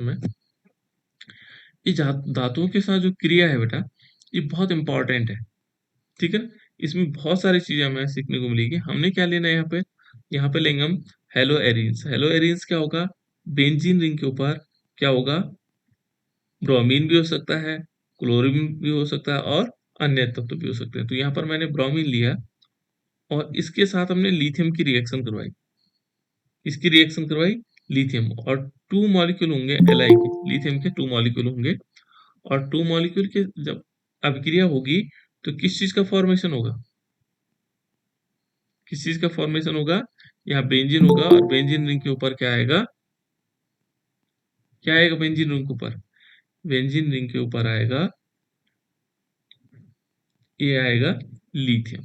में, ये धातुओं के साथ जो क्रिया है बेटा, ये बहुत इंपॉर्टेंट है। ठीक है ना? इसमें बहुत सारी चीजें हमें सीखने को मिलेगी। हमने क्या लेना है यहाँ पे लेंगे हम हेलो एरिन्स। हेलो एरिन्स क्या होगा? बेंजीन रिंग के ऊपर क्या होगा? ब्रोमीन भी हो सकता है, क्लोरीन भी हो सकता है और अन्य तत्व भी हो सकते हैं। तो यहाँ पर मैंने ब्रोमीन लिया और इसके साथ हमने लिथियम की रिएक्शन करवाई। इसकी रिएक्शन करवाई लिथियम, और 2 मॉलिक्यूल होंगे Li के, लिथियम के 2 मॉलिक्यूल होंगे, और 2 मॉलिक्यूल के जब अभिक्रिया होगी तो किस चीज का फॉर्मेशन होगा? किस चीज का फॉर्मेशन होगा? यहाँ बेंजीन होगा, और बेंजीन रिंग के ऊपर क्या आएगा? क्या आएगा बेंजीन रिंग के ऊपर? बेंजीन रिंग के ऊपर आएगा, ये आएगा लिथियम।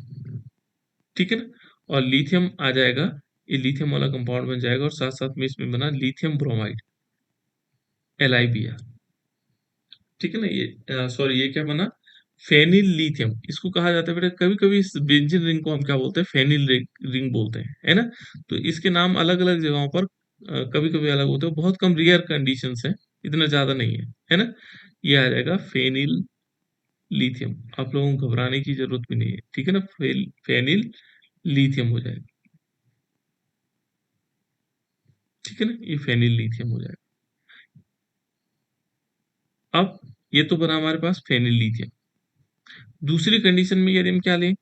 ठीक है ना? और लिथियम आ जाएगा, ये लिथियम वाला कंपाउंड बन जाएगा, और साथ साथ में इसमें बना लिथियम ब्रोमाइड, LiBr। ठीक है ना? ये सॉरी, ये क्या बना? फेनिल लिथियम, इसको कहा जाता है बेटा। कभी कभी इस बेंजीन रिंग को हम क्या बोलते हैं? फेनिल रिंग बोलते हैं, है ना? तो इसके नाम अलग अलग जगहों पर कभी कभी अलग होते हैं, बहुत कम रेयर कंडीशंस है, इतना ज्यादा नहीं है ना? ये आ जाएगा फेनिल लिथियम। आप लोगों को घबराने की जरूरत भी नहीं है, ठीक है ना? फेनिल लिथियम हो जाएगा। ठीक है ना? ये फेनिल लिथियम हो जाएगा। अब ये तो बना हमारे पास फेनिल लिथियम। दूसरी कंडीशन में यदि हम क्या लें,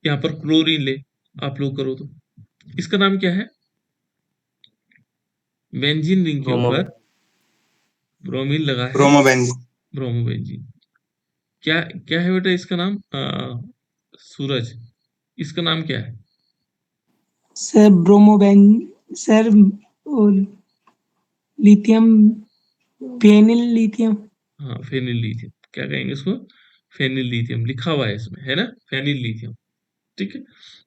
यहाँ पर क्लोरीन ले, आप लोग करो तो इसका नाम क्या है? बेंजीन रिंग के ब्रोमो ऊपर ब्रोमीन लगा है, ब्रोमोबेंजीन ब्रोमोबेंजीन। क्या क्या है बेटा इसका नाम? सूरज, इसका नाम क्या है? Sir bromobenzene sir lithium, phenyl lithium. हाँ, फेनिल लिथियम। क्या कहेंगे इसको? फेनिल लिथियम लिखा हुआ है इसमें, है ना? Phenyl lithium. ठीक है?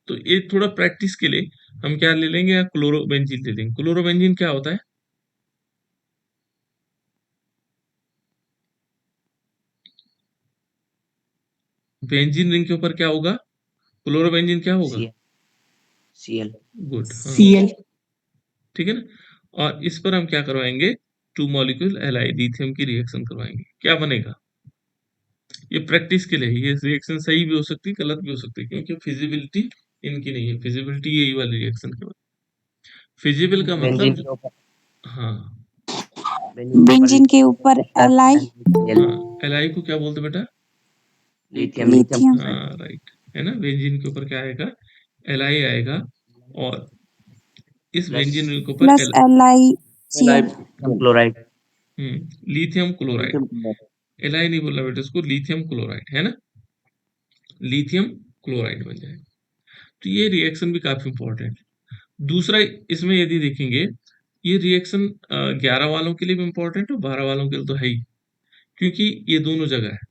तो ये थोड़ा प्रैक्टिस के लिए हम क्या ले लेंगे, या क्लोरोबेंजीन ले लेंगे। क्लोरोबेंजीन क्या होता है? बेंजीन रिंग के ऊपर क्या होगा? क्लोरोबेंजीन क्या होगा? सीएल गुड, हाँ। सीएल। ठीक है ना? और इस पर हम क्या करवाएंगे? 2 मॉलिक्यूल Li लिथियम की रिएक्शन करवाएंगे। क्या बनेगा? ये प्रैक्टिस के लिए, ये रिएक्शन सही भी हो सकती है, गलत भी हो सकती है, क्योंकि फिजिबिलिटी इनकी नहीं है। फिजिबिलिटी यही वाली रिएक्शन के बाद, फिजिबल का बेंजीन मतलब, के ऊपर हाँ बेंजीन के ऊपर एलाई हाँ, Li को क्या बोलते बेटा? लिथियम लिथियम हाँ, राइट, है ना? बेंजीन के ऊपर क्या आएगा? Li आएगा, और इस प्लस बेंजीन के ऊपर plus allyl CL. Chloride lithium chloride. Li नहीं बोलना बेटा इसको, लिथियम क्लोराइड, है ना? लिथियम क्लोराइड बन जाएगा। तो ये रिएक्शन भी काफी इंपॉर्टेंट है। दूसरा, इसमें यदि देखेंगे, ये रिएक्शन 11 वालों के लिए भी इंपॉर्टेंट है, 12 वालों के लिए तो है ही, क्योंकि ये दोनों जगह है।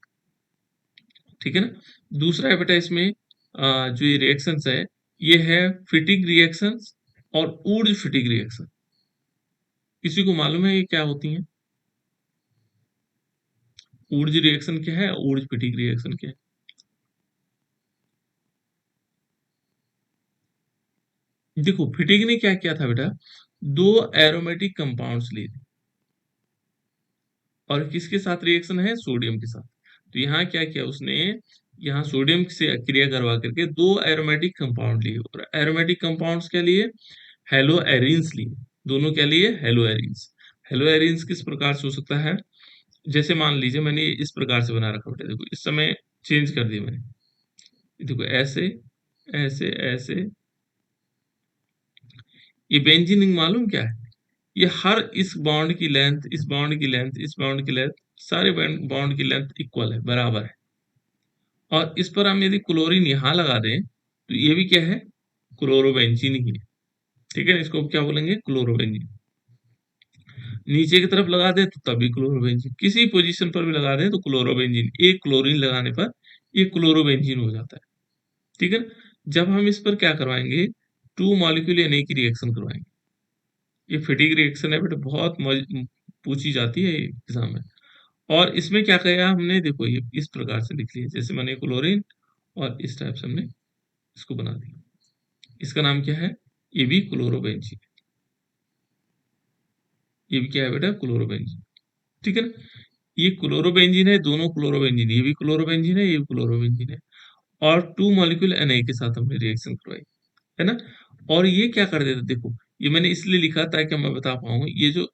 ठीक है ना? दूसरा है बेटा इसमें जो ये रिएक्शंस है, ये है फिटिक रिएक्शंस और ऊर्ज फिटिक रिएक्शन। किसी को मालूम है ये क्या होती हैं? ऊर्ज रिएक्शन क्या है, ऊर्ज फिटिक रिएक्शन क्या है? देखो, फिटिक ने क्या किया था बेटा, 2 एरोमेटिक कंपाउंड्स लिए थे, और किसके साथ रिएक्शन है? सोडियम के साथ। तो यहाँ क्या किया उसने, यहाँ सोडियम से क्रिया करवा करके 2 एरोमेटिक कंपाउंड लिए, और एरोमेटिक कंपाउंड्स क्या लिए? हेलो एरिन्स लिए। दोनों क्या लिए? Hello arenes. हेलो एरिन्स किस प्रकार से हो सकता है? जैसे मान लीजिए मैंने इस प्रकार से बना रखा बेटा, देखो इस समय चेंज कर दिया मैंने, देखो ऐसे ऐसे ऐसे। ये बेंजीनिंग मालूम क्या है? ये हर इस बॉन्ड की लेंथ, इस बॉन्ड की लेंथ, इस बॉन्ड की लेंथ, सारे बॉन्ड की लेंथ इक्वल है, बराबर है। और इस पर हम यदि क्लोरीन यहाँ लगा दें तो ये भी क्या है? क्लोरोबेंजीन ही है। ठीक है ना? इसको क्या बोलेंगे? क्लोरोबेंजीन। नीचे की तरफ लगा दें तो तभी क्लोरोबेंजीन, किसी पोजीशन पर भी लगा दें तो क्लोरोबेंजीन। एक क्लोरीन लगाने पर ये क्लोरोबेंजीन हो जाता है। ठीक है ना? जब हम इस पर क्या करवाएंगे? 2 मॉलिक्यूल Na की रिएक्शन करवाएंगे। ये फिटिक रिएक्शन है बेटा, बहुत पूछी जाती है एग्जाम में। और इसमें क्या किया हमने, देखो ये इस प्रकार से लिख लिया, जैसे मैंने क्लोरीन, और इस टाइप से हमने इसको बना दिया। इसका नाम क्या है? ये भी क्लोरोबेंजीन। ये भी क्या है बेटा? क्लोरोबेंजीन। ठीक है ना। ये क्लोरोबेंजीन है, दोनों क्लोरोबेंजीन, ये भी क्लोरोबेंजीन है, ये भी क्लोरोबेंजीन है, और 2 मॉलिक्यूल Na के साथ हमने रिएक्शन करवाई, है ना। और ये क्या कर देता, देखो ये मैंने इसलिए लिखा ताकि मैं बता पाऊँ, ये जो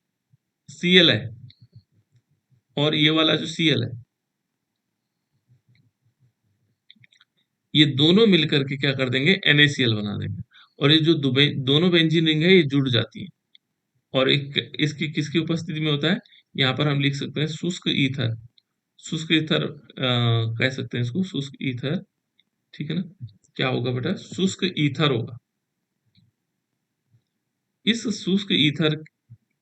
Cl है और ये वाला जो Cl है, ये दोनों मिलकर के क्या कर देंगे, NaCl बना देंगे, और ये जो दोनों बेंजीन रिंग है ये जुड़ जाती है, और एक इसकी किसकी उपस्थिति में होता है, यहाँ पर हम लिख सकते हैं शुष्क ईथर, शुष्क ईथर कह सकते हैं इसको, शुष्क ईथर, ठीक है ना। क्या होगा बेटा, शुष्क ईथर होगा। इस शुष्क ईथर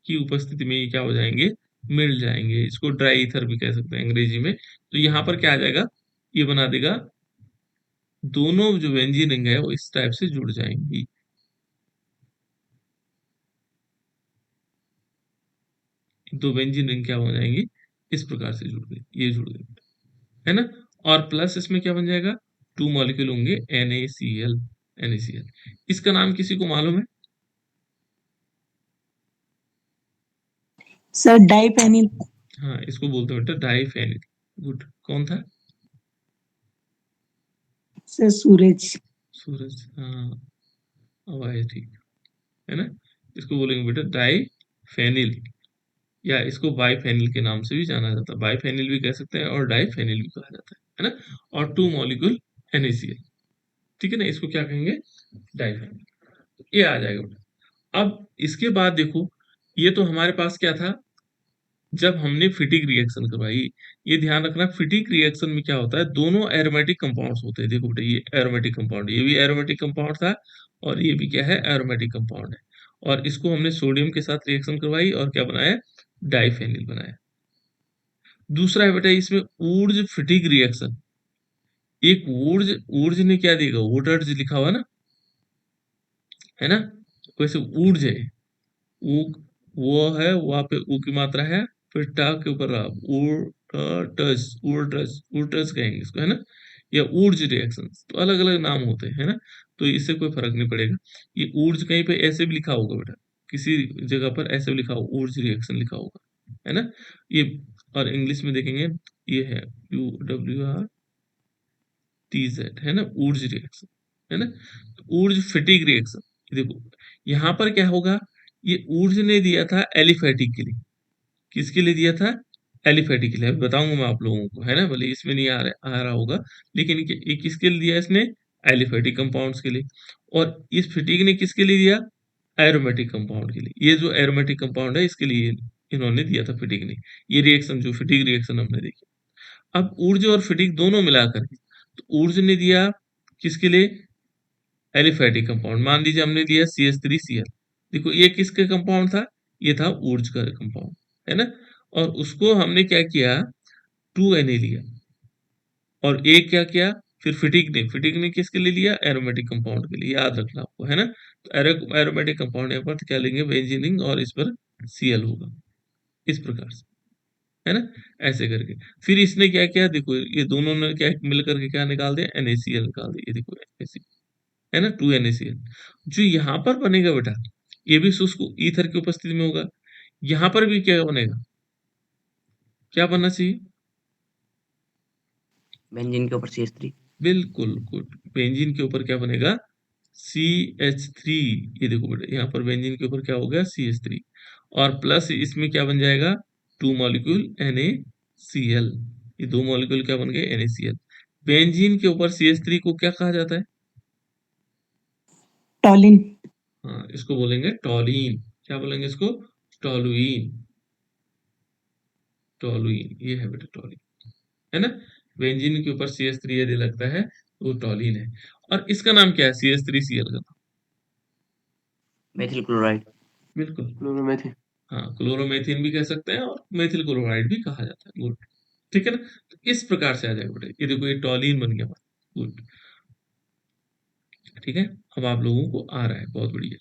की उपस्थिति में ये क्या हो जाएंगे, मिल जाएंगे, इसको ड्राई ईथर भी कह सकते हैं अंग्रेजी में। तो यहाँ पर क्या आ जाएगा, ये बना देगा, दोनों जो बेंजीन रिंग है वो इस टाइप से जुड़ जाएंगी, दो बेंजीन रिंग क्या हो जाएंगी, इस प्रकार से जुड़ गई, ये जुड़ गई, है ना। और प्लस इसमें क्या बन जाएगा, 2 मॉलिक्यूल होंगे NaCl, NaCl। इसका नाम किसी को मालूम है? Sir diphenyl. हाँ, इसको बोलते हैं बेटा डाइफेनिल। गुड, कौन था? सर सूरज। सूरज, हाँ, अब आया, ठीक है ना। इसको बोलेंगे बेटा डाइफेनिल, या इसको बाइफेनिल के नाम से भी जाना जाता है, बाइफेनिल भी कह सकते हैं और डाइफेनिल भी कहा जाता है ना। और 2 मॉलिक्यूल NaCl, ठीक है ना, इसको क्या कहेंगे, डाइफेनिल। तो ये आ जाएगा बेटा। अब इसके बाद देखो, ये तो हमारे पास क्या था, जब हमने फिटिक रिएक्शन करवाई। ये ध्यान रखना, फिटिक रिएक्शन में क्या होता है, दोनों एरोमेटिक कंपाउंड्स होते हैं। देखो बेटा, ये एरोमेटिक कंपाउंड, ये भी एरोमेटिक कंपाउंड था, और ये भी क्या है, एरोमेटिक कंपाउंड है, और इसको हमने सोडियम के साथ रिएक्शन करवाई और क्या बनाया, डाइफेनिल बनाया। दूसरा है बेटा इसमें ऊर्ज फिटिक रिएक्शन। एक ऊर्ज, ऊर्ज ने क्या देगा, वोटर्ज लिखा हुआ है ना, वैसे ऊर्ज है, ऊ, वो है, वहां पे ऊ की मात्रा है, फिर टा के ऊपर ऊर्टस, ऊर्टस, ऊर्टस कहेंगे इसको, है ना, या ऊर्ज रिएक्शन, तो अलग अलग नाम होते हैं, है ना। तो इससे कोई फर्क नहीं पड़ेगा। ये ऊर्ज कहीं पे ऐसे भी लिखा होगा बेटा, किसी जगह पर ऐसे भी लिखा होगा, ऊर्ज रिएक्शन लिखा होगा, है ना। ये, और इंग्लिश में देखेंगे, ये है UWRTZ, है ना, ऊर्ज रिएक्शन, है ना। तो ऊर्ज फिटिक रिएक्शन, देखो यहाँ पर क्या होगा, ये ऊर्ज ने दिया था एलिफेटिक के लिए, किसके लिए दिया था, एलिफेटिक के लिए, अभी बताऊंगा मैं आप लोगों को, है ना, भले इसमें नहीं आ रहा होगा, लेकिन ये किसके लिए दिया इसने, एलिफेटिक कंपाउंड्स के लिए। और इस फिटिक ने किसके लिए दिया, एरोमेटिक कंपाउंड के लिए। ये जो एरोमेटिक कंपाउंड है इसके लिए इन्होंने दिया था फिटिक ने, ये रिएक्शन जो फिटिक रिएक्शन हमने देखी। अब ऊर्ज और फिटिक दोनों मिलाकर के, तो ऊर्ज ने दिया किसके लिए, एलिफेटिक कंपाउंड, मान लीजिए हमने लिया CH3Cl, देखो ये किसका कंपाउंड था, ये था ऊर्ज का कंपाउंड, है ना। और उसको हमने क्या किया, 2Na लिया, और एक क्या किया, फिर फिटिक ने किसके लिए लिया, एरोमेटिक कंपाउंड के लिए, याद रखना आपको, है ना। तो एरोमेटिक कंपाउंड यहाँ पर तो क्या लेंगे, बेंजीनिंग, और इस पर Cl होगा, इस प्रकार से, है ना, ऐसे करके। फिर इसने क्या किया, देखो ये दोनों ने क्या मिल करके क्या निकाल दिया, NaCl निकाल दिया, ये देखो NaCl, है ना, 2NaCl। जो यहाँ पर बनेगा बेटा, ये भी शुष्क ईथर की उपस्थिति में होगा, यहाँ पर भी क्या बनेगा, क्या बनना चाहिए, बेंजीन के ऊपर CH3। बिल्कुल गुड, बेंजीन के ऊपर क्या बनेगा, CH3। ये देखो बेटा, यहाँ पर बेंजीन के ऊपर क्या हो गया, CH3, और प्लस इसमें क्या बन जाएगा, 2 मॉलिक्यूल NaCl, ये 2 मॉलिक्यूल क्या बन गए, NaCl। बेंजीन के ऊपर CH3 को क्या कहा जाता है, टॉलिन। हाँ, इसको बोलेंगे टॉलीन, क्या बोलेंगे इसको, टॉलुइन, टॉलुइन, ये है बेटा टॉलीन, है ना। बेंजीन के ऊपर CH3 यदि लगता है तो वो टॉलीन है। और इसका नाम क्या है, CH3Cl का, मेथिल क्लोराइड। बिल्कुल, क्लोरोमेथिन। हाँ, क्लोरोमेथिन भी कह सकते हैं और मेथिल क्लोराइड भी कहा जाता है, गुड, ठीक है ना। तो इस प्रकार से आ जाएगा बेटा, ये देखो ये टॉलीन बन गया, गुड, ठीक है। अब आप लोगों को आ रहा है, बहुत बढ़िया,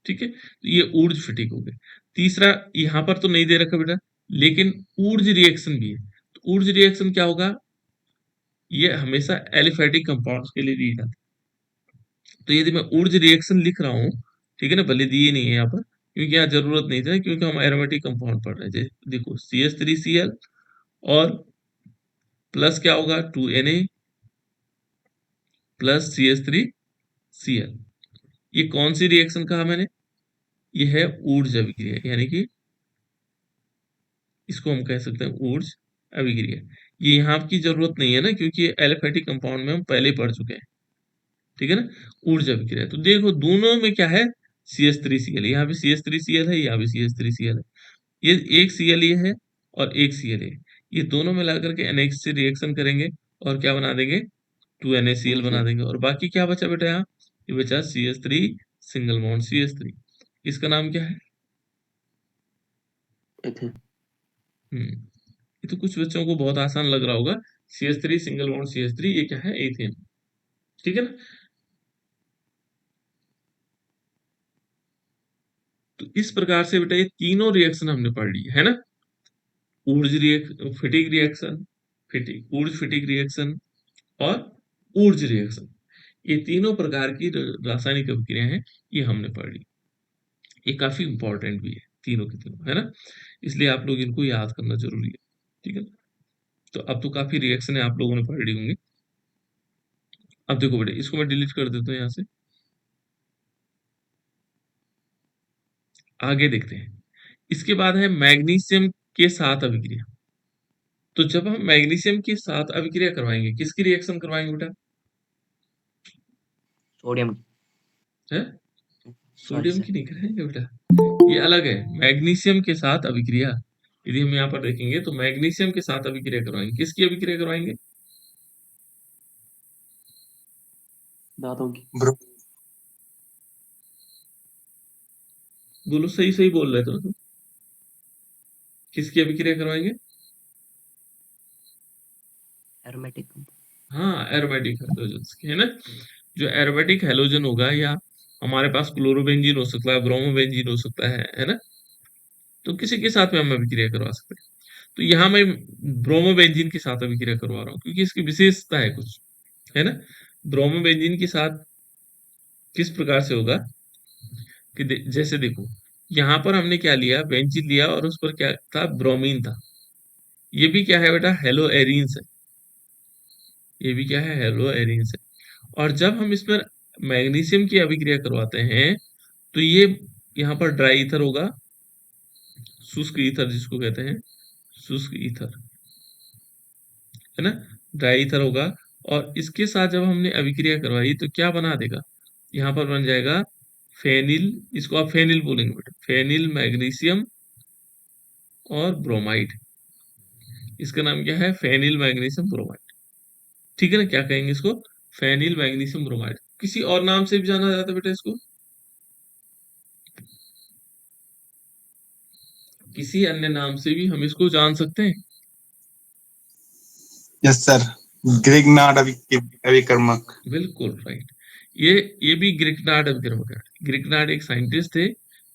ठीक है। तो ये ऊर्ज फिटिक हो गए। तीसरा, यहाँ पर तो नहीं दे रखा बेटा, लेकिन ऊर्ज रिएक्शन भी है। तो ऊर्ज रिएक्शन क्या होगा, ये हमेशा एलिफेटिक कंपाउंड्स के लिए दी जाती है। तो यदि मैं ऊर्ज रिएक्शन लिख रहा हूँ, ठीक है ना, भले दिए नहीं है यहाँ पर, क्योंकि यहाँ जरूरत नहीं था, क्योंकि हम एरोमेटिक कंपाउंड पढ़ रहे थे। देखो CH3Cl और प्लस क्या होगा 2Na प्लस CH3Cl। ये कौन सी रिएक्शन कहा मैंने? ये है ऊर्ज अभिक्रिया, यानी कि इसको हम कह सकते हैं ऊर्ज अभिक्रिया। ये यहाँ की जरूरत नहीं है ना, क्योंकि ये एलिफेटिक कंपाउंड में हम पहले पढ़ चुके हैं, ठीक है ना। ऊर्ज अभिक्रिया, तो देखो दोनों में क्या है, CH3Cl, यहाँ भी CH3Cl है, यहाँ भी CH3Cl है। ये एक Cl ये है और एक Cl है, ये दोनों मिला करके NH से रिएक्शन करेंगे और क्या बना देंगे, 2NaCl बना देंगे। और बाकी क्या बचा बेटा यहाँ, ये बचा CH3 सिंगल बॉन्ड CH3। इसका नाम क्या है? ये तो कुछ बच्चों को बहुत आसान लग रहा होगा। CH3 सिंगल बॉन्ड CH3, ये क्या है, एथेन, ठीक है ना। तो इस प्रकार से बेटा ये तीनों रिएक्शन हमने पढ़ ली है ना। ऊर्ज फिटिक रिएक्शन, ऊर्ज फिटिक रिएक्शन और ऊर्ज रिएक्शन, ये तीनों प्रकार की रासायनिक अभिक्रियाएं हैं, ये हमने पढ़ ली। ये काफी इंपॉर्टेंट भी है तीनों के तीनों, है ना, इसलिए आप लोग इनको याद करना जरूरी है, ठीक है। तो अब तो काफी रिएक्शन है आप लोगों ने पढ़ ली होंगी। अब देखो बेटे, इसको मैं डिलीट कर देता हूँ यहाँ से, आगे देखते हैं। इसके बाद है मैग्नीशियम के साथ अभिक्रिया। तो जब हम मैग्नीशियम के साथ अभिक्रिया करवाएंगे, किसकी रिएक्शन करवाएंगे बेटा? सोडियम है, सॉरी सोडियम सर की नहीं करेंगे बेटा, ये अलग है। मैग्नीशियम के साथ अभिक्रिया, यदि हम यहाँ पर देखेंगे तो मैग्नीशियम के साथ अभिक्रिया करवाएंगे, किसकी अभिक्रिया करवाएंगे? दांतों की बोलो, सही सही बोल रहे थे तुम। किसकी अभिक्रिया करवाएंगे? एरोमेटिक हाँ, एरोमेटिक हेलोजन की, है ना। जो एरोमेटिक हेलोजन होगा, या हमारे पास क्लोरोबेंजीन हो सकता है, ब्रोमोबेंजीन हो सकता है ना। तो किसी के साथ में हम अभिक्रिया करवा सकते हैं। तो यहाँ मैं ब्रोमोबेंजीन के साथ अभिक्रिया करवा रहा हूँ, क्योंकि इसकी विशेषता है कुछ, है ना। ब्रोमोबेंजीन के साथ किस प्रकार से होगा कि जैसे देखो, यहाँ पर हमने क्या लिया, बेंजीन लिया और उस पर क्या था, ब्रोमीन था। ये भी क्या है बेटा, हेलो एरीन्स है, ये भी क्या है, हेलो एरीन्स है। और जब हम इस पर मैग्नीशियम की अभिक्रिया करवाते हैं, तो ये यहाँ पर ड्राई ईथर होगा, शुष्क ईथर जिसको कहते हैं, शुष्क ईथर, है ना, ड्राई ईथर होगा। और इसके साथ जब हमने अभिक्रिया करवाई तो क्या बना देगा, यहाँ पर बन जाएगा फेनिल, इसको आप फेनिल बोलेंगे बेटा, फेनिल मैग्नीशियम और ब्रोमाइड। इसका नाम क्या है, फेनिल मैग्नीशियम ब्रोमाइड, ठीक है ना। क्या कहेंगे इसको, फेनिल मैग्नीशियम ब्रोमाइड। किसी और नाम से भी जाना जाता है बेटा इसको, किसी अन्य नाम से भी हम इसको जान सकते हैं। यस सर, ग्रिग्नार्ड अभिकर्मक। बिल्कुल राइट, ये भी ग्रिग्नार्ड अभिकर्मक है। ग्रिग्नार्ड एक साइंटिस्ट थे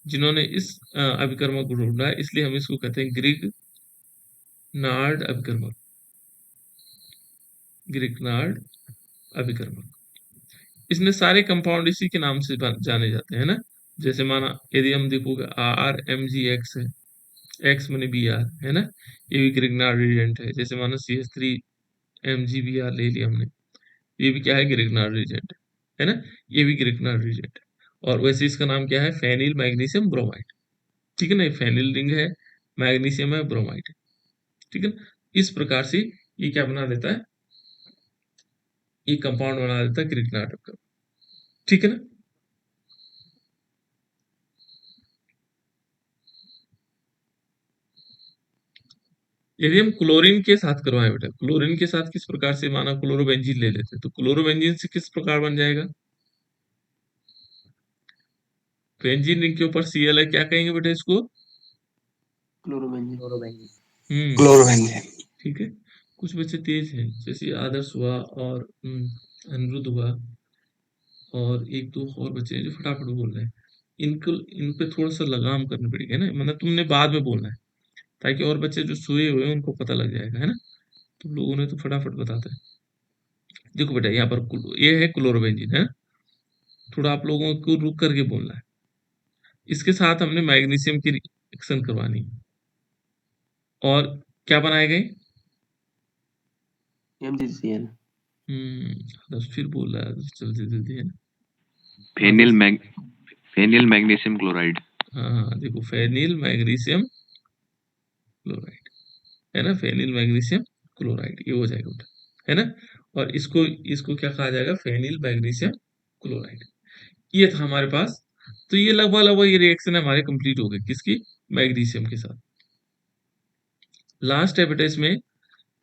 जिन्होंने इस अभिकर्मक को ढूंढा, इसलिए हम इसको कहते हैं ग्रिग्नार्ड अभिकर्मक, ग्रिग्नार्ड अभिकर्मक। इसमें सारे कंपाउंड इसी के नाम से जाने जाते हैं ना। जैसे माना यदि हम देखोगे RMgX है, X माने Br, है ना, ये भी ग्रिग्नार्ड रिएजेंट है। जैसे माना CH3MgBr ले लिया हमने, ये भी क्या है, ग्रिग्नार्ड रिएजेंट है ना, ये भी ग्रिग्नार्ड रिएजेंट है। और वैसे इसका नाम क्या है, फेनिल मैग्नीशियम ब्रोमाइड, ठीक है ना। फेनिल रिंग है, मैग्नीशियम है, ब्रोमाइड है, ठीक है ना। इस प्रकार से ये क्या बना देता है, ये कंपाउंड बना देता है ग्रिग्नार्ड का, ठीक है ना। यदि हम क्लोरीन के साथ करवाएं बेटा, क्लोरीन के साथ किस प्रकार से, माना क्लोरोबेंजीन ले लेते हैं, तो क्लोरोबेंजीन से किस प्रकार बन जाएगा, बेंजीन रिंग के ऊपर Cl है, क्या कहेंगे बेटा इसको, क्लोरोबेंजीन क्लोरोबेंजीन। ठीक है। कुछ बच्चे तेज हैं, जैसे आदर्श हुआ और अनिरुद्ध हुआ, और एक दो और बच्चे हैं जो फटाफट बोल रहे हैं। इनको इन पे थोड़ा सा लगाम करनी पड़ेगी, है ना, मतलब तुमने बाद में बोलना है, ताकि और बच्चे जो सोए हुए हैं उनको पता लग जाएगा, है ना। तुम लोगों ने तो फटाफट बताते हैं। देखो बेटा, यहाँ पर ये है क्लोरोबेंजीन, है ना? थोड़ा आप लोगों को रुक करके बोलना है। इसके साथ हमने मैग्नीशियम की रिएक्शन करवानी है। और क्या बनाए गए? MgCl बस फिर बोल रहा है जल्दी जल्दी, है ना? Phenyl magnesium chloride. हाँ, देखो फेनिल मैग्नीशियम क्लोराइड, है ना? फेनिल मैग्नीशियम क्लोराइड, ये हो जाएगा बेटा, है ना? और इसको इसको क्या कहा जाएगा? Phenyl magnesium chloride. ये था हमारे पास। तो ये लगभग लगभग ये रिएक्शन हमारे कंप्लीट हो गए, किसकी? मैग्नीशियम के साथ। लास्ट है बेटा इसमें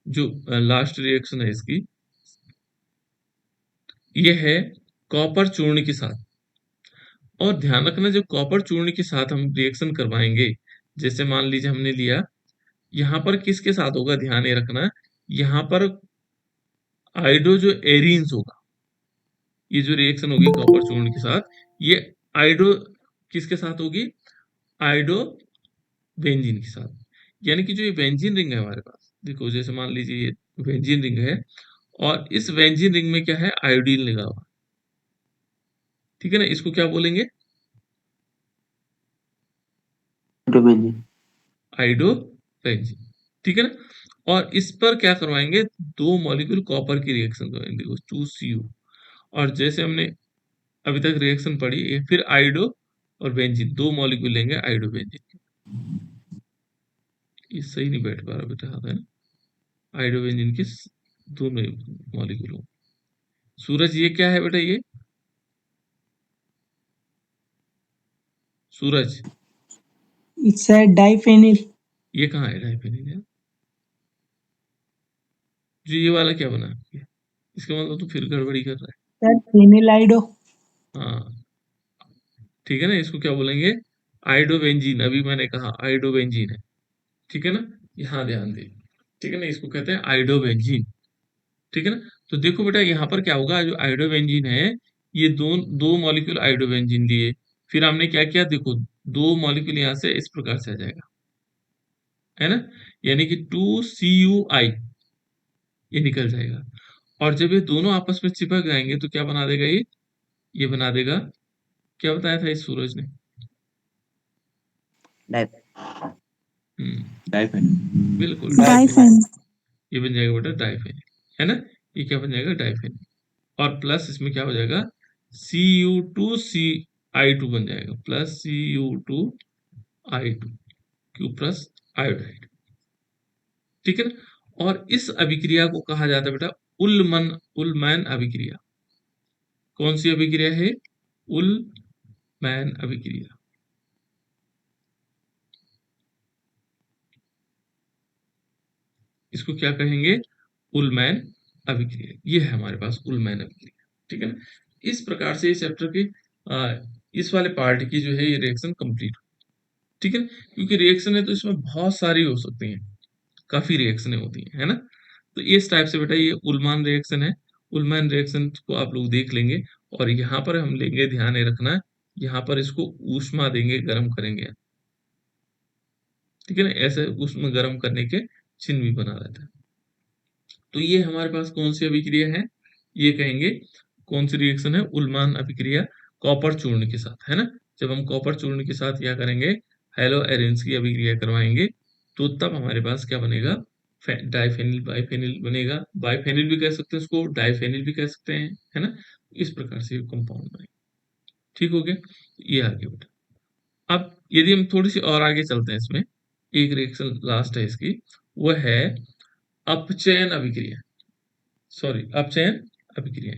जो लास्ट रिएक्शन है इसकी, ये है कॉपर चूर्ण के साथ। और ध्यान रखना, जब कॉपर चूर्ण के साथ हम रिएक्शन करवाएंगे, जैसे मान लीजिए हमने लिया, यहाँ पर किसके साथ होगा? ध्यान ये रखना, यहाँ पर आइडो जो एरीन्स होगा, ये जो रिएक्शन होगी कॉपर चूर्ण के साथ, ये आइडो किसके साथ होगी? आइडो बेंजीन के साथ। यानी कि जो ये बेंजीन रिंग है हमारे पास, देखो जैसे मान लीजिए ये बेंजीन रिंग है, और इस बेंजीन रिंग में क्या है? आयोडीन लगा हुआ, ठीक है ना? इसको क्या बोलेंगे? हाइड्रोबेंजीन। आइडो बेंजीन, ठीक है ना? और इस पर क्या करवाएंगे? 2 मॉलिक्यूल कॉपर की रिएक्शन करवाएंगे, देखो 2Cu। और जैसे हमने अभी तक रिएक्शन पढ़ी, ये फिर आइडो और बेंजीन 2 मॉलिक्यूल लेंगे आइडो बेंजीन। ये सही नहीं बैठ पा रहा बेटा, है ना? आइडो बेंजीन के दोनों मॉलिक्यूल हो। सूरज, ये क्या है बेटा? ये सूरज, It's a diphenyl. ये कहाँ है डाइफेनिल? है जो ये वाला क्या बना? ये इसका मतलब तो फिर गड़बड़ी कर रहा Sir, phenylido. है। हाँ, ठीक है ना? इसको क्या बोलेंगे? आइडोबेंजीन। अभी मैंने कहा आइडोबेंजीन है, ठीक है ना? यहाँ ध्यान दे, ठीक है ना? इसको कहते हैं आइडोबेंजीन, ठीक है ना? तो देखो बेटा, यहाँ पर क्या होगा? जो आइडोबेंजीन है, ये दो मॉलिक्यूल आइडोबेंजीन लिए, फिर हमने क्या किया? देखो 2 मॉलिक्यूल यहाँ से इस प्रकार से आ जाएगा, है ना? यानी कि 2Cui ये निकल जाएगा। और जब ये दोनों आपस में चिपक जाएंगे तो क्या बना देगा? ये बना देगा, क्या बताया था इस सूरज ने? डाइफ डाइफेनिल। बिल्कुल, Diphenyl. ये बन जाएगा बेटा डाइफेनिल, है ना? ये क्या बन जाएगा? डाइफेनिल। और प्लस इसमें क्या हो जाएगा? Cu2Si2 बन जाएगा, plus Cu2I2 Q plus iodide, ठीक है ना? और इस अभिक्रिया को कहा जाता है बेटा उलमैन अभिक्रिया। कौन सी अभिक्रिया है? उलमैन अभिक्रिया। इसको क्या कहेंगे? उलमैन अभिक्रिया। ये है हमारे पास उलमैन अभिक्रिया, ठीक है ना? इस प्रकार से इस चैप्टर के इस वाले पार्ट की जो है ये रिएक्शन कंप्लीट, ठीक है ना? क्योंकि रिएक्शन है तो इसमें बहुत सारी हो सकती हैं, काफी रिएक्शनें होती हैं, है ना? तो इस टाइप से बेटा ये उलमान रिएक्शन है। उलमान रिएक्शन को आप लोग देख लेंगे, और यहाँ पर हम लेंगे, ध्यान ये रखना, यहाँ पर इसको ऊष्मा देंगे, गर्म करेंगे, ठीक है ना? ऐसे ऊष्मा गर्म करने के चिन्ह भी बना रहता है। तो ये हमारे पास कौन सी अभिक्रिया है? ये कहेंगे कौन सी रिएक्शन है? उलमान अभिक्रिया कॉपर चूर्ण के साथ, है ना? जब हम कॉपर चूर्ण के साथ क्या करेंगे? हेलो एरेंस की अभिक्रिया करवाएंगे, तो तब हमारे पास क्या बनेगा? डाइफेनिल बाइफेनिल बनेगा। बाइफेनिल भी कह सकते हैं उसको, डाइफेनिल भी कह सकते हैं, है ना? इस प्रकार से कंपाउंड बनेगा, ठीक हो गया? ये आ गया बेटा। अब यदि हम थोड़ी सी और आगे चलते हैं, इसमें एक रिएक्शन लास्ट है इसकी, वो है अपचयन अभिक्रिया। सॉरी, अपचयन अभिक्रिया,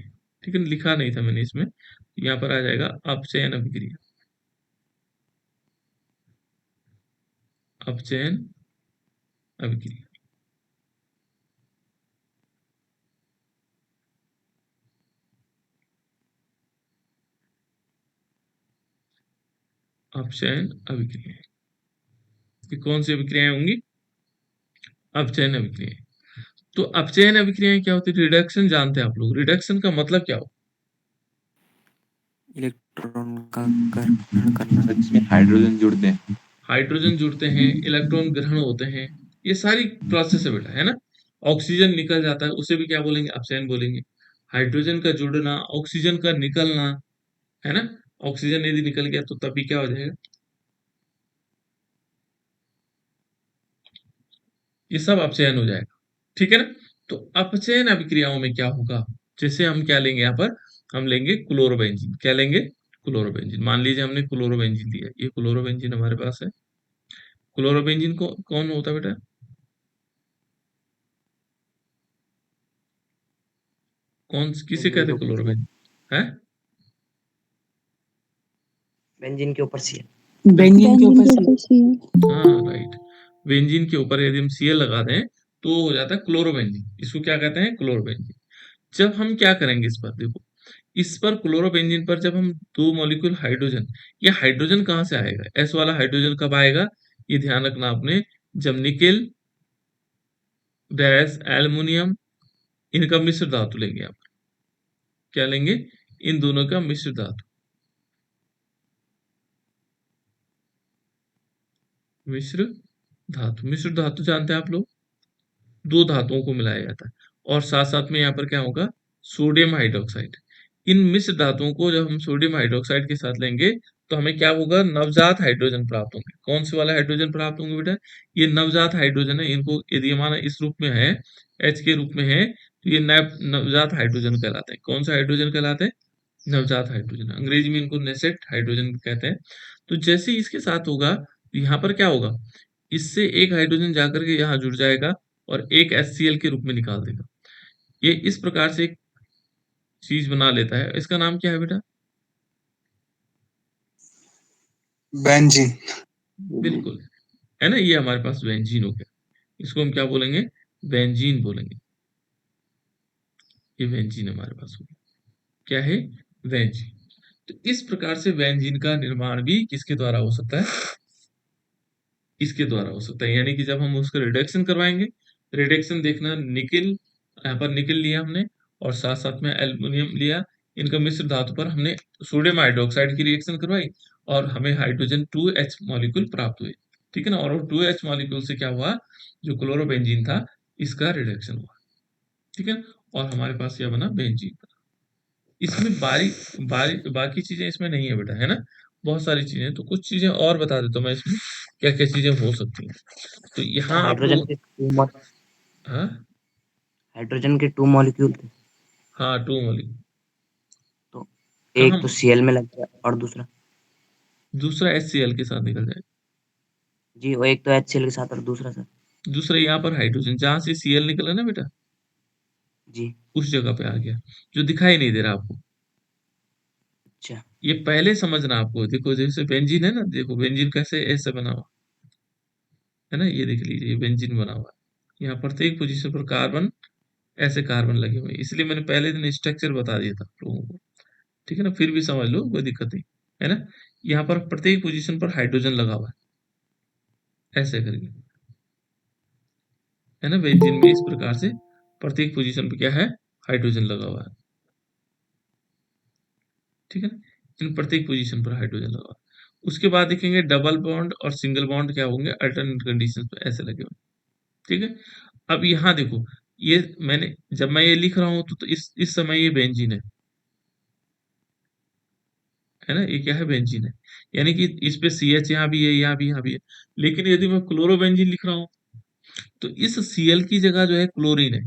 ठीक है? लिखा नहीं था मैंने इसमें, यहाँ पर आ जाएगा अपचयन अभिक्रिया। अपचयन अभिक्रिया, अपचयन अभिक्रिया, ये कौन सी अभिक्रियाएं होंगी? अपचयन अभिक्रिया। तो अपचयन अभिक्रियाएं क्या होती है? रिडक्शन जानते हैं आप लोग, रिडक्शन का मतलब क्या हो? इलेक्ट्रॉन का ग्रहण करना। इसमें हाइड्रोजन जुड़ते हैं। हाइड्रोजन जुड़ते हैं, इलेक्ट्रॉन ग्रहण होते हैं, ये सारी प्रोसेस है बेटा, है ना? ऑक्सीजन निकल जाता है, उसे भी क्या बोलेंगे? अपचयन बोलेंगे। हाइड्रोजन का जुड़ना, ऑक्सीजन का निकलना, है ना? ऑक्सीजन यदि निकल गया तो तभी क्या हो जाएगा? ये सब अपचयन हो जाएगा, ठीक है ना। तो अपचयन अभिक्रियाओं में क्या होगा, जैसे हम क्या लेंगे यहाँ पर, हम लेंगे क्लोरोबेंजीन। क्या लेंगे, क्लोरोबेंजीन। मान लीजिए हमने क्लोरोबेंजीन लिया, ये क्लोरोबेंजीन हमारे पास है। क्लोरोबेंजीन को कौन होता है बेटा, कौन किसे बेंजीन कहते के हैं ऊपर क्लोरोबेंजीन, है बेंजीन के ऊपर सी बेंजीन के ऊपर बेंजीन सी। हाँ राइट। बेंजीन के ऊपर यदि हम Cl लगा दें तो हो जाता है क्लोरोबेंजीन। इसको क्या कहते हैं, क्लोरोबेंजीन। जब हम क्या करेंगे इस पर, देखो इस पर क्लोरोबेंजीन पर जब हम दो मॉलिक्यूल हाइड्रोजन, ये हाइड्रोजन कहाँ से आएगा, एस वाला हाइड्रोजन कब आएगा, ये ध्यान रखना आपने, जब निकेल डैश एल्युमिनियम इनका मिश्र धातु लेंगे आप। क्या लेंगे, इन दोनों का मिश्र धातु। मिश्र धातु, मिश्र धातु जानते हैं आप लोग, दो धातुओं को मिलाया जाता है। और साथ साथ में यहाँ पर क्या होगा, सोडियम हाइड्रोक्साइड। इन मिश्र धातुओं को जब हम सोडियम हाइड्रोक्साइड के साथ लेंगे तो हमें क्या होगा, नवजात हाइड्रोजन प्राप्त होंगे। कौन से वाला हाइड्रोजन प्राप्त होंगे बेटा, ये नवजात हाइड्रोजन है। इनको यदि हमारा इस रूप में है, एच के रूप में है, तो ये नवजात हाइड्रोजन कहलाते हैं। कौन सा हाइड्रोजन कहलाते हैं, नवजात हाइड्रोजन। अंग्रेजी में इनको नेसेट हाइड्रोजन कहते हैं। तो जैसे ही इसके साथ होगा तो यहाँ पर क्या होगा, इससे एक हाइड्रोजन जाकर के यहाँ जुड़ जाएगा और एक HCl के रूप में निकाल देगा। ये इस प्रकार से एक चीज बना लेता है। इसका नाम क्या है बेटा, बेंजीन। बिल्कुल, है ना, ये हमारे पास बेंजीन हो गया। इसको हम क्या बोलेंगे, बेंजीन बोलेंगे। ये बेंजीन हमारे पास हो गया, क्या है, बेंजीन। तो इस प्रकार से बेंजीन का निर्माण भी किसके द्वारा हो सकता है, इसके द्वारा हो सकता है। यानी कि जब हम उसका रिडक्शन करवाएंगे, रिडक्शन देखना, निकिल, यहाँ पर निकिल लिया हमने और साथ साथ में एल्युमिनियम लिया, इनका मिश्र धातु पर हमने सोडियम हाइड्रोक्साइड की रिएक्शन करवाई और हमें हाइड्रोजन 2H मॉलिक्यूल प्राप्त हुए, ठीक है ना। और 2H मॉलिक्यूल से क्या हुआ, जो क्लोरोबेंजीन था इसका रिडक्शन हुआ, ठीक है। और हमारे पास क्या बना, बेंजीन बना। इसमें बाकी चीजें इसमें नहीं है बेटा, है ना, बहुत सारी चीजें। तो कुछ चीजें और बता देता हूँ मैं इसमें क्या क्या चीजें हो सकती हैं। तो यहाँ आप हाइड्रोजन लोग, के हाँ हाइड्रोजन के 2 मॉलिक्यूल थे, हाँ, 2 मॉलिक्यूल तो कहाँ, एक तो Cl में लग गया और दूसरा दूसरा HCl के साथ निकल जाएगा, जी, और एक तो HCl के साथ और दूसरा सर दूसरा यहाँ पर हाइड्रोजन, जहां से Cl निकला ना बेटा, जी। उस जगह पे आ गया, जो दिखाई नहीं दे रहा आपको। अच्छा, ये पहले समझना आपको। देखो जैसे बेंजीन है ना, देखो बेंजीन कैसे ऐसे बना हुआ है ना, ये देख लीजिए, ये बेंजीन बना हुआ है। यहाँ प्रत्येक पोजीशन पर कार्बन, ऐसे कार्बन लगे हुए हैं। इसलिए मैंने पहले दिन स्ट्रक्चर बता दिया था आप लोगों को, ठीक है ना, फिर भी समझ लो, कोई दिक्कत नहीं, है ना। यहाँ पर प्रत्येक पोजीशन पर हाइड्रोजन लगा हुआ है, ऐसे करके, है ना। बेंजीन में इस प्रकार से प्रत्येक पोजीशन पे क्या है, हाइड्रोजन लगा हुआ है, ठीक है ना। इन प्रत्येक पोजीशन पर हाइड्रोजन लगा हुआ है। उसके बाद देखेंगे डबल बॉन्ड और सिंगल बॉन्ड क्या होंगे, अल्टरनेट कंडीशन पे ऐसे लगे हुए, ठीक है। अब यहाँ देखो, ये मैंने जब मैं ये लिख रहा हूँ तो इस समय ये बेंजीन है ना, ये क्या है, बेंजीन है। यानी कि इस पे CH यहाँ भी है, यहाँ भी, यहाँ भी है। लेकिन यदि मैं क्लोरोबेंजीन लिख रहा हूँ तो इस Cl की जगह जो है क्लोरीन है।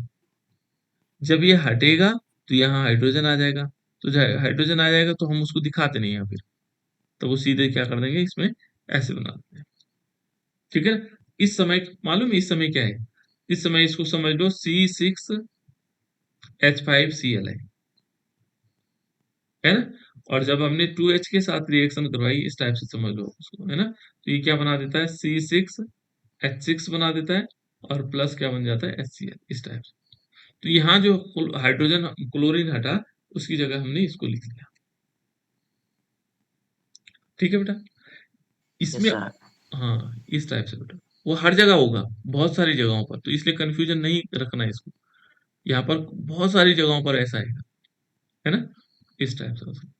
जब ये हटेगा तो यहाँ हाइड्रोजन आ जाएगा। तो जब हाइड्रोजन आ जाएगा तो हम उसको दिखाते नहीं यहाँ फिर, तो वो सीधे क्या कर देंगे, इसमें ऐसे बना देते हैं, ठीक है। इस समय मालूम है इस समय क्या है, इस समय इसको समझ लो C6H5Cl है ना। और जब हमने 2H के साथ रिएक्शन करवाई, इस टाइप से समझ लो उसको, है ना। तो ये क्या बना देता है, C6H6 बना देता है और प्लस क्या बन जाता है, HCl, इस टाइप से। तो यहाँ जो हाइड्रोजन क्लोरीन हटा, उसकी जगह हमने इसको लिख लिया, ठीक है बेटा। यस इसमें सर। हाँ, इस टाइप से बेटा, वो हर जगह होगा, बहुत सारी जगहों पर, तो इसलिए कंफ्यूजन नहीं रखना है इसको। यहाँ पर बहुत सारी जगहों पर ऐसा आएगा, है ना, इस टाइप से हो सकता है।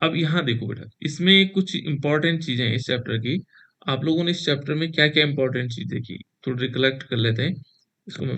अब यहाँ देखो बेटा, इसमें कुछ इंपॉर्टेंट चीजें हैं इस चैप्टर की। आप लोगों ने इस चैप्टर में क्या क्या इंपॉर्टेंट चीज देखी, थोड़ी रिकलेक्ट कर लेते हैं इसको। मैं